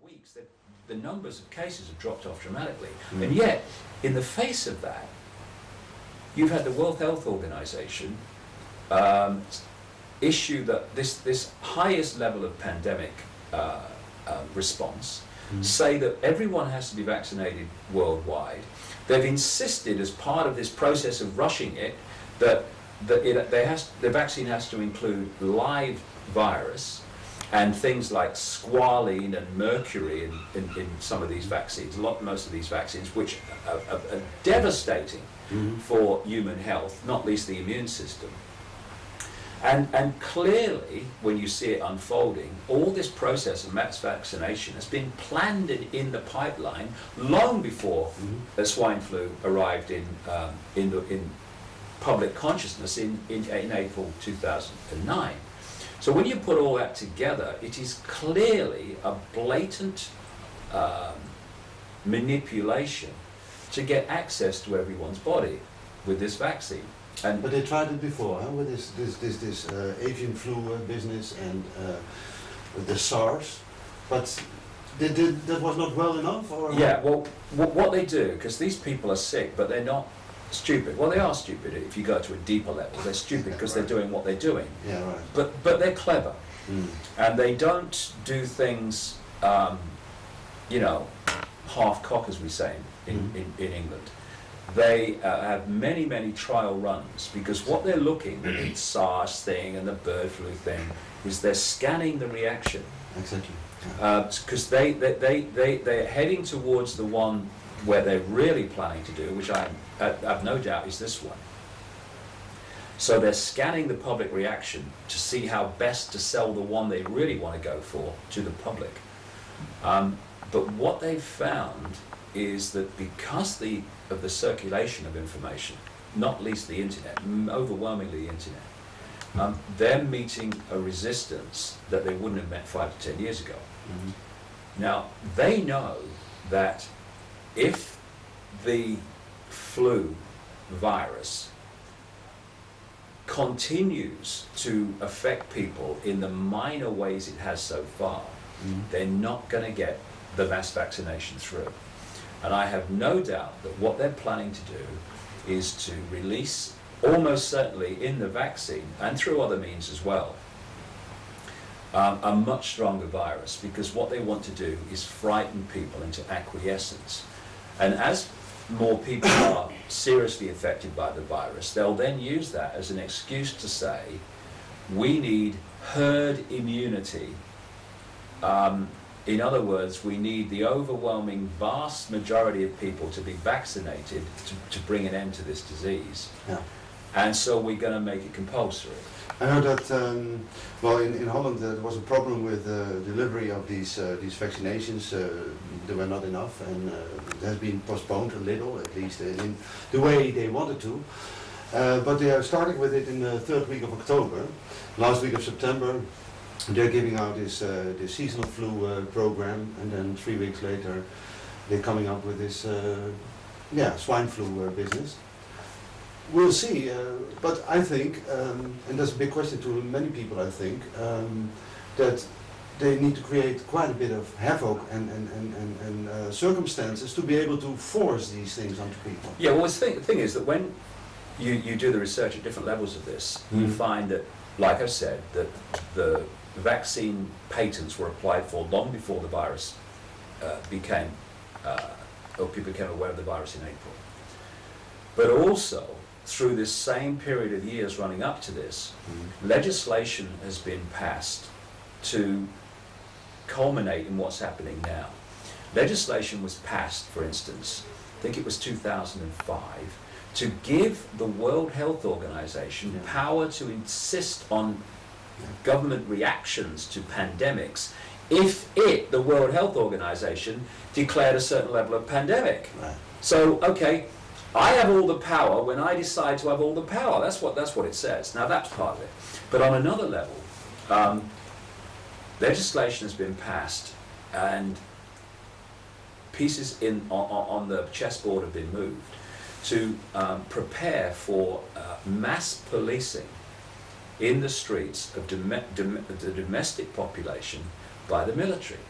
weeks, the numbers of cases have dropped off dramatically. And yet, in the face of that, you've had the World Health Organization issue that this highest level of pandemic response, say that everyone has to be vaccinated worldwide. They've insisted, as part of this process of rushing it, that the vaccine has to include live virus and things like squalene and mercury in some of these vaccines, most of these vaccines, which are devastating for human health, not least the immune system. And clearly, when you see it unfolding, all this process of mass vaccination has been planned in the pipeline long before the swine flu arrived in public consciousness in April 2009. So when you put all that together, it is clearly a blatant manipulation to get access to everyone's body with this vaccine. But they tried it before, huh? With this avian flu business and the SARS, but that was not well enough, or? Yeah, well, what they do, because these people are sick, but they're not stupid. Well, they are stupid if you go to a deeper level. They're stupid because they're doing what they're doing. Yeah, right. But they're clever, and they don't do things, you know, half cock, as we say in England. They have many trial runs, because what they're looking with the SARS thing and the bird flu thing is they're scanning the reaction. Exactly. Because they're heading towards the one where they're really planning to do, which I've no doubt is this one. So they're scanning the public reaction to see how best to sell the one they really want to go for to the public. But what they've found is that because of the circulation of information, not least the internet, overwhelmingly the internet, they're meeting a resistance that they wouldn't have met 5 to 10 years ago. Now, they know that if the flu virus continues to affect people in the minor ways it has so far, they're not going to get the mass vaccination through. And I have no doubt that what they're planning to do is to release, almost certainly in the vaccine, and through other means as well, a much stronger virus, because what they want to do is frighten people into acquiescence. And as more people are seriously affected by the virus, they'll then use that as an excuse to say, we need herd immunity. In other words, we need the overwhelming vast majority of people to be vaccinated to bring an end to this disease. Yeah. And so we're going to make it compulsory. I know that, well, in Holland there was a problem with the delivery of these vaccinations. There were not enough, and it has been postponed a little, at least in the way they wanted to. But they are starting with it in the 3rd week of October. Last week of September, they're giving out this seasonal flu program, and then 3 weeks later, they're coming up with this swine flu business. We'll see, but I think, and that's a big question to many people, I think, that they need to create quite a bit of havoc and circumstances to be able to force these things onto people. Yeah, well, the thing is that when you do the research at different levels of this, you find that, like I said, that the vaccine patents were applied for long before the virus became, or people became aware of the virus in April. But also, through this same period of years running up to this, legislation has been passed to culminate in what's happening now. Legislation was passed, for instance, I think it was 2005, to give the World Health Organization power to insist on government reactions to pandemics if the World Health Organization, declared a certain level of pandemic. Right. So, okay, I have all the power when I decide to have all the power. That's what it says. Now that's part of it. But on another level, legislation has been passed, and pieces on the chessboard have been moved to prepare for mass policing in the streets of the domestic population by the military.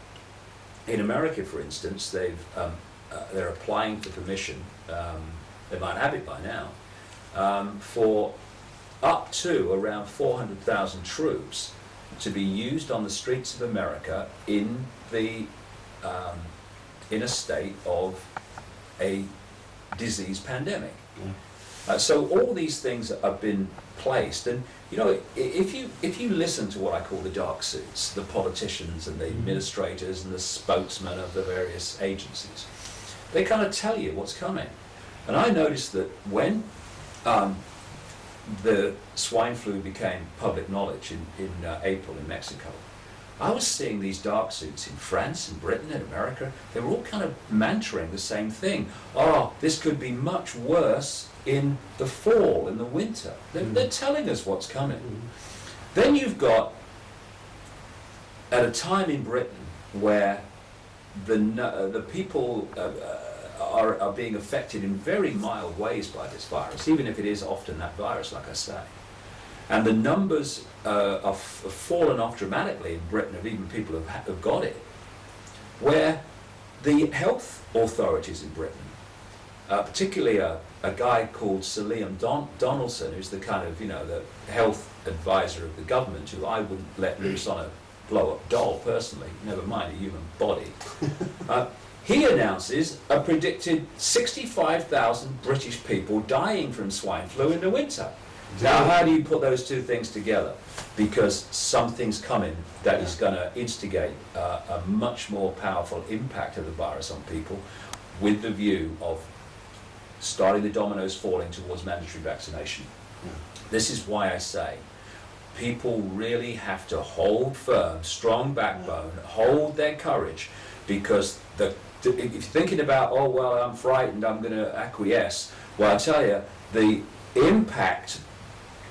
in America, for instance, they're applying for permission, they might have it by now, for up to around 400,000 troops to be used on the streets of America in a state of a disease pandemic. So all these things have been placed, and you know, if you listen to what I call the dark suits, the politicians and the administrators and the spokesmen of the various agencies, they kind of tell you what's coming. And I noticed that when the swine flu became public knowledge in April in Mexico, I was seeing these dark suits in France, in Britain, in America. They were all kind of mantraing the same thing. Oh, this could be much worse in the fall, in the winter. They're telling us what's coming. Then you've got, at a time in Britain where the people are being affected in very mild ways by this virus, even if it is often that virus, like I say. And the numbers have fallen off dramatically in Britain of even people who have got it, where the health authorities in Britain, particularly a guy called Sir Liam Donaldson, who's the kind of, you know, the health advisor of the government, who I wouldn't let loose on a blow-up doll personally, never mind a human body. He announces a predicted 65,000 British people dying from swine flu in the winter. Now, how do you put those two things together? Because something's coming that is going to instigate a much more powerful impact of the virus on people, with the view of starting the dominoes falling towards mandatory vaccination. This is why I say people really have to hold firm, strong backbone, hold their courage, because if you're thinking about, oh, well, I'm frightened, I'm going to acquiesce, well, I tell you, the impact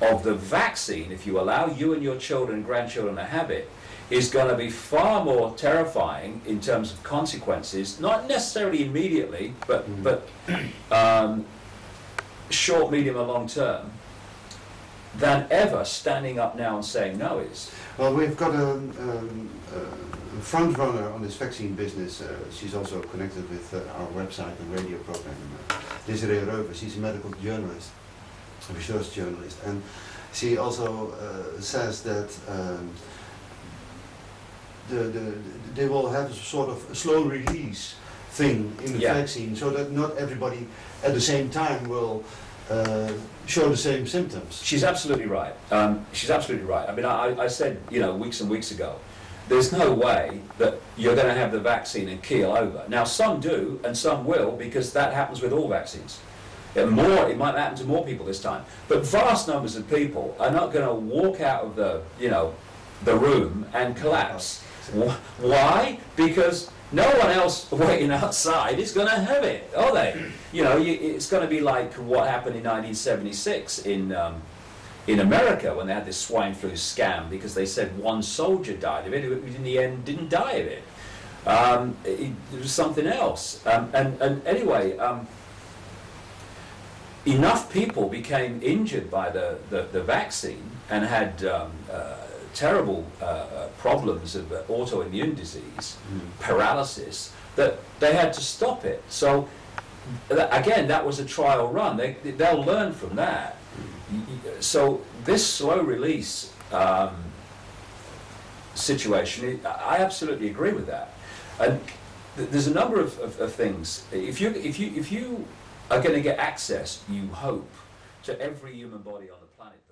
of the vaccine, if you allow you and your children and grandchildren to have it, is going to be far more terrifying in terms of consequences, not necessarily immediately, but short, medium, and long term, than ever standing up now and saying no is. Well, we've got a front runner on this vaccine business. She's also connected with our website and radio program. Desiree Reuver, she's a medical journalist, a research journalist, and she also says that they will have a sort of a slow release thing in the vaccine, so that not everybody at the same time will show the same symptoms. She's absolutely right. She's absolutely right. I mean, I said, you know, weeks and weeks ago, there's no way that you're going to have the vaccine and keel over. Now, some do, and some will, because that happens with all vaccines. It might happen to more people this time. But vast numbers of people are not going to walk out of the room and collapse. Why? Because no one else waiting outside is going to have it, are they? You know, it's going to be like what happened in 1976 in America, when they had this swine flu scam, because they said one soldier died of it, who in the end didn't die of it. It was something else. And anyway, enough people became injured by the vaccine and had terrible problems of autoimmune disease, paralysis, that they had to stop it. So again, that was a trial run. They'll learn from that. So this slow release situation, I absolutely agree with that. And there's a number of things. If you are going to get access, you hope, to every human body on the planet.